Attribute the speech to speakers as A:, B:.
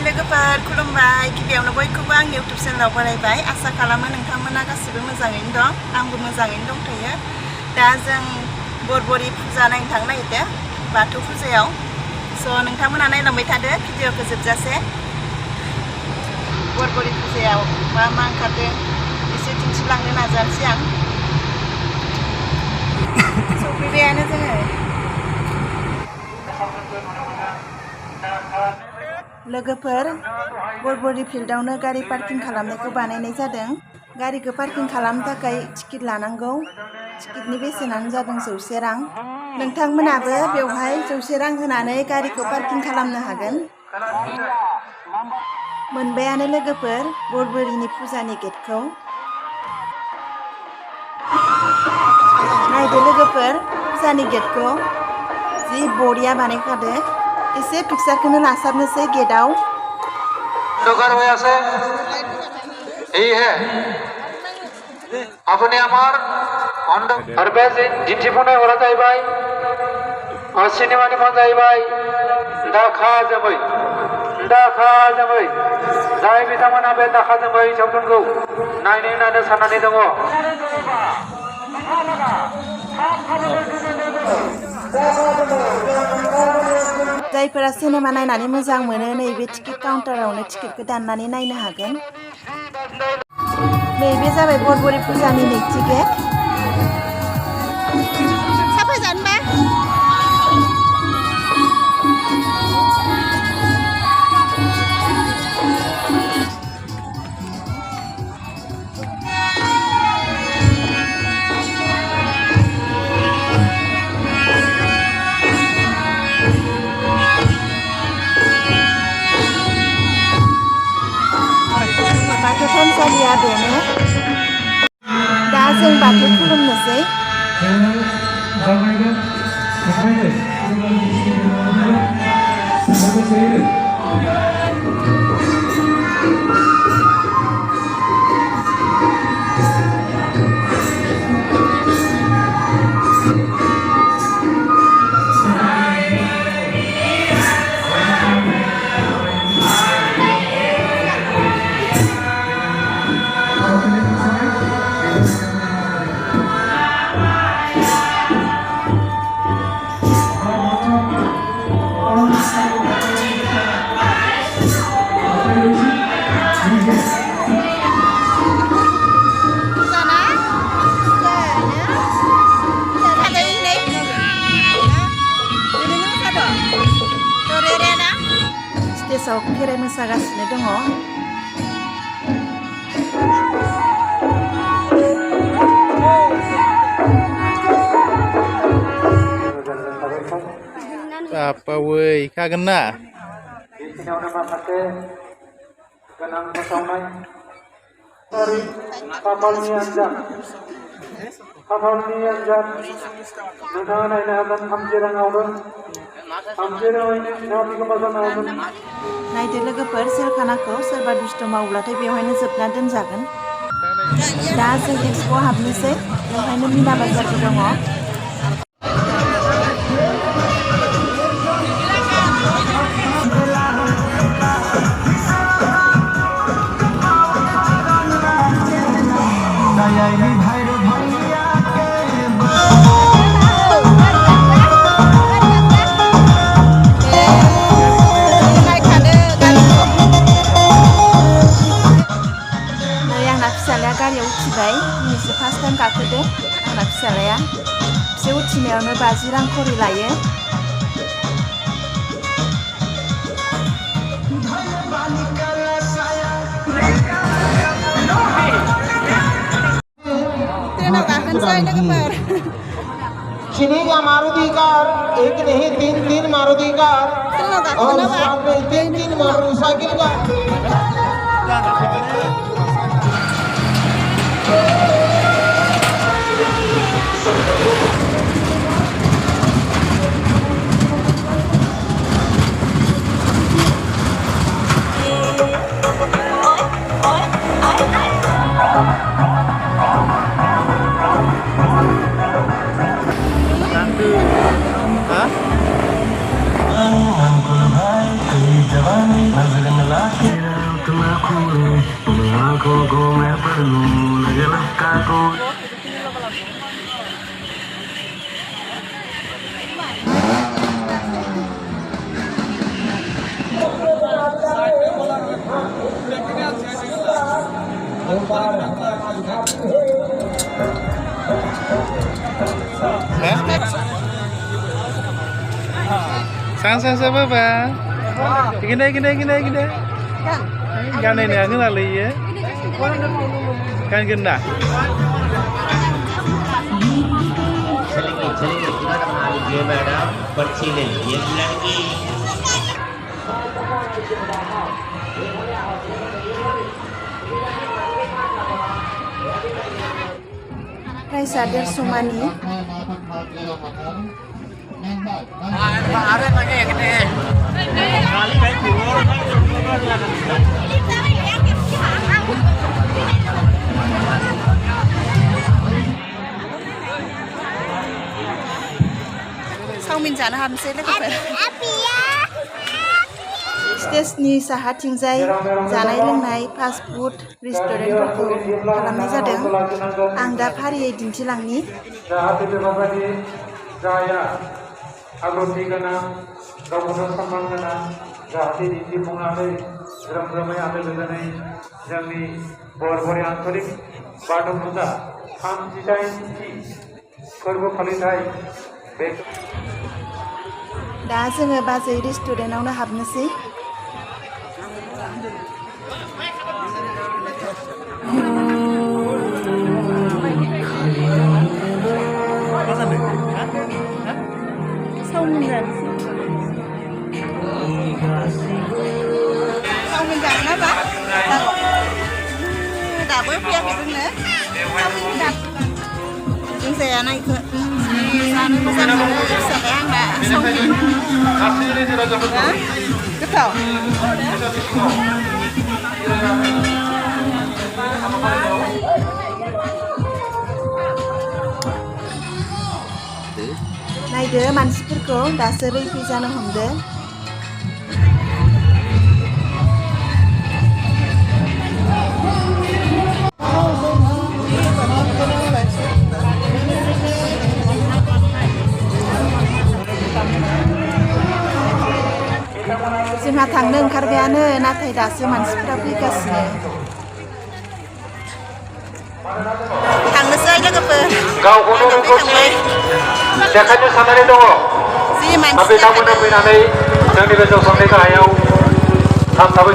A: लोगोफोर खुलुमबाय गिबियावनो बयखौबो आंनि इउटुब चेनेलाव बरायबाय आसा खालामो नोंथांमोना गासिबो मोजाङैनो दं आंबो मोजाङैनो दंथ'यो दा जों बरबरि फुजा नायनो थांनो नागिरदों बाथौ फुजायाव स' नोंथांमोना नायलांबाय थादो भिडिअखौ जोबजासे बरबरि फुजायाव मा मा ओंखारदों एसे दिन्थिलांनो नाजानोसै आं सफैबायानो जोङो लोगोफोर बरबरि फिल्डआवनो गारि पार्किं खालामनायखौ बानायनाय जादों गारिखौ पार्किं खालामनो थाखाय टिकेट लानांगौ टिकेटनि बेसेनानो जादों 100 रां नोंथांमोनाबो बेवहाय 100 रां होनानै गारिखौ पार्किं खालामनो हागोन मोनबायानो लोगोफोर बरबरिनि फुजानि गेटखौ नायदो लोगोफोर फुजानि गेटखौ जि बरिया बानायखादो एसे पिक्चारखौनो लासाबनोसै गेटआव
B: यही है अपने हमार और बे दिन्थिफुंनाय हरा जाहैबाय सिनेमानि मुङा जाहैबाय दाखा जोमै जाय बिथांमोना बे दाखा जोमै सावथुनखौ नायनो होननानै साननानै दङ
A: जायफोरा सिनेमा नायनानै मोजां मोनो नैबे टिकेट काउन्टारावनो टिकेटखौ दाननानै नायनो हागोन नैबे जाबाय बरबरि फुजानि नैथि गेट साफायजानोबा बाथौ थानसालिया बेनो दा जों बाथौ खुलुमनोसै स्टेजआव खेराइ मोसागासिनो दङ
C: apa woi kagak na
B: माखासे गोनां फोसावनाय खाफालनि आनजाद नोंथाङा नायनो हागोन 30 राङावनो 30 राङैनो नोंथाङा मोजां हागोन
A: नायदो लोगोफोर सेलखानाखौ सोरबा दुष्ट मावब्लाथाय बेवहायनो जोबना दोनजागोन दा जों एक्सप'आव हाबनोसै बेवहायनो मिना बाजारबो दङ फिसालाया गारियाव उथिबाय दिनैसो फार्स्ट टाइम गाखोदो आंना फिसालाया एसे उथिनायावनो 50 रां खरि लायो ट्रेनाव गाखोनोसै लोगोफोर
B: चीनी मारुति कार एक नहीं 3 मारुति कार और साथ में 3 मोटरसाइकिल का
C: Hah? Sang apa? Gini. Kan ini yang kenal ya. Kan kena.
B: चलिए तुरंत मान लीजिए मैडम पर्ची ले लीजिए लड़की
A: Raisa Dersumani Saumin जानो हाबनोसै लोगोफोर स्टेजनि साहाथिंजाय जानाय लोंनाय फास्ट फुड रेस्टुरेन्टफोरखौ खालामनाय जादों आं दा फारियै दिन्थिलांनि
D: जाहाथे बेफोरबायदि जाया आब्रुथि गोनां गावखौनो सनमान गोनां जाहाथे दिन्थिफुंनानै ग्रोम ग्रोमै आलो गोजोनै जोंनि बरबरि आन्चलिक बाथौ फुजा 38थि फोरबो फालिथाय बे
A: दा जोङो बाजै रेस्टुरेन्टावनो हाबनोसै Saumin जानो ना बा दाबो फैयाखै जोंनो जों जाया नायखो जानो मोजां मोनो फिसालाया आंना गोथाव नायदो मानसिफोरखौ दासो रैफै जानो हमदो जोंहा थांनो ओंखारबायानो नाथाय दासो मानसिफोरा फैगासिनो थांनोसै लोगोफोर
D: गावखौनो रोंगौथि देखायनो साननानै दङ
A: जि मानसि
D: बिथांमोननो फैनानै जोंनि बे जौसांनि गाहायाव थाब थाबै